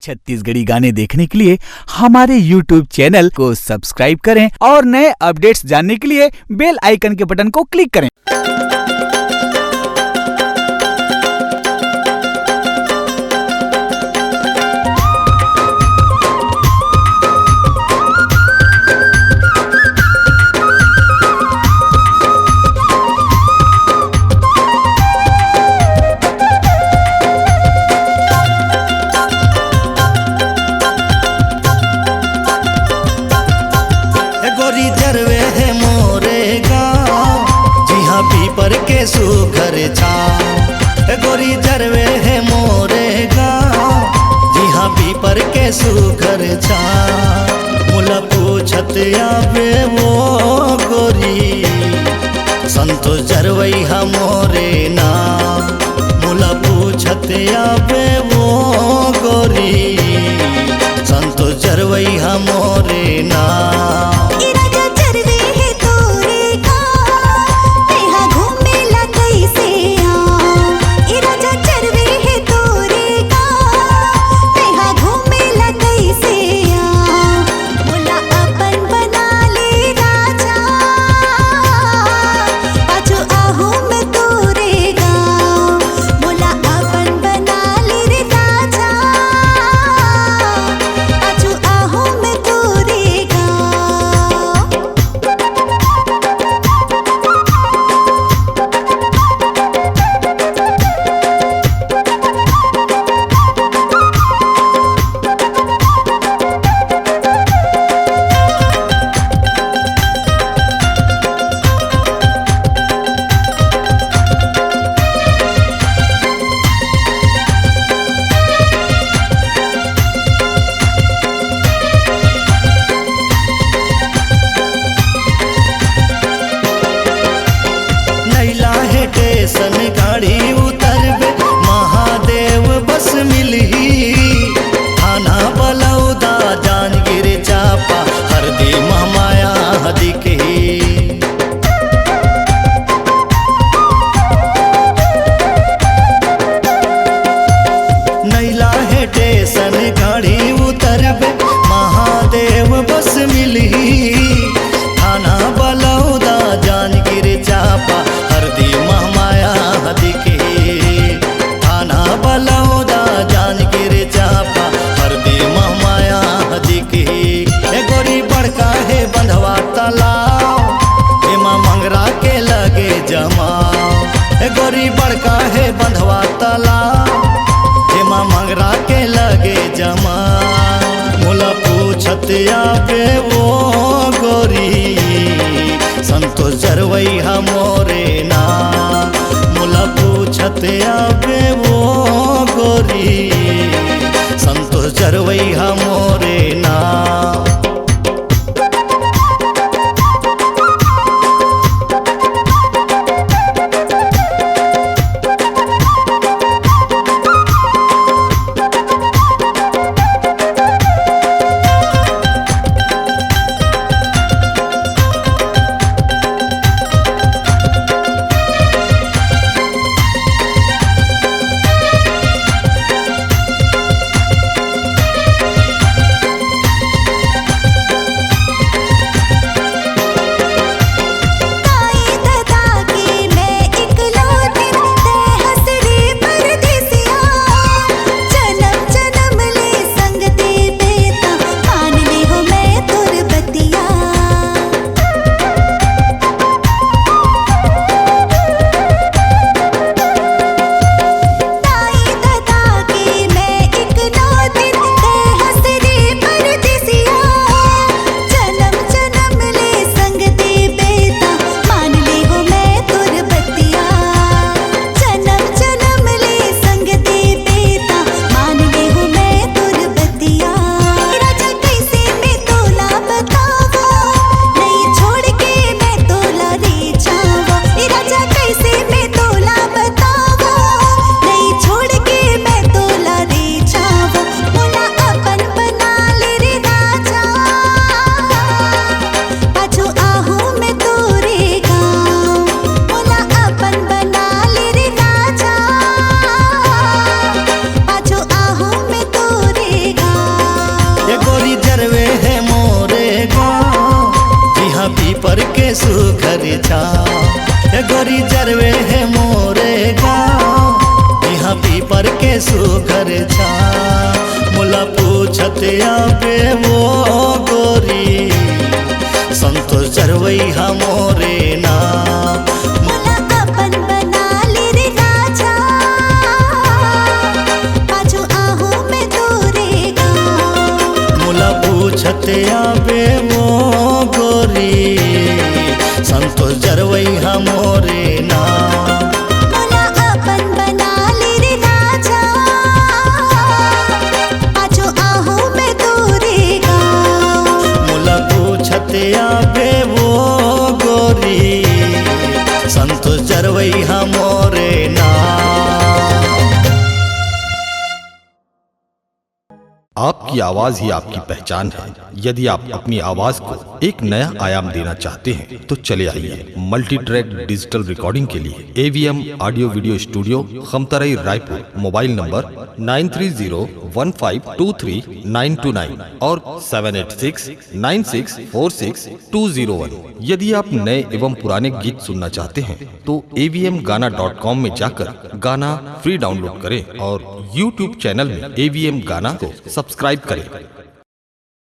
छत्तीसगढ़ी गाने देखने के लिए हमारे YouTube चैनल को सब्सक्राइब करें और नए अपडेट्स जानने के लिए बेल आइकन के बटन को क्लिक करें। पीपर के सुघर छाँव गोरी जरवे है मोरे गाँव जी हाँ पीपर के सुघर छाँव मुला पूछत आवे वो गोरी संतोष जरवई हा मोरे नाम मुला पूछत आवे वो गोरी संतोष जरवई हा मोरे नाम। सन गाड़ी उतरबे महादेव बस मिली थाना बलौदा जांजगीर चापा हरदी महामाया हदी के नैला है टेसन गाड़ी उतरबे महादेव बस मिली थाना बलौदा जांजगीर चापा हरदी थाना बलौदा जांजगीर चापा हरदी महामाया हदी के गोरी बड़का है बंधवा तालाब हेमा मंगरा के लगे जमाओ गोरी बड़का है बंधवा तालाब हेमा मंगरा के लगे जमा मुला पूछत आवे वो गोरी संतोष जरवई हा मोरे ना मुला पूछत आवे वो गोरी संतोष जरवई हा मोरे ना। के सुघर छाँव गोरी जरवे है मोरे गाँव यहाँ पीपर के सुघर छाँव मुला पूछत आबे वो गोरी संतोष जरवई मोरे नाम मुला अपन बना ले रे राजा पाछू आहू में तोरे गाँव मुला पूछत आबे वो गोरी संतोष जरवई मोरे नाम मुला अपन बना ले रे राजा पाछू आहू में तोरे गाँव मुला पूछत आबे वो गोरी संतोष जरवई मोरे नाम। आपकी आवाज ही आपकी पहचान है। यदि आप अपनी आवाज को एक नया आयाम देना चाहते हैं तो चले आइए मल्टी ट्रैक डिजिटल रिकॉर्डिंग के लिए AVM audio video studio Khamtarai Raipur. Mobile number 9301523929 और 7869646201। यदि आप नए एवं पुराने गीत सुनना चाहते हैं तो avmgana.com में जाकर गाना फ्री डाउनलोड करें और YouTube चैनल में AVM गाना को सब्सक्राइब करें।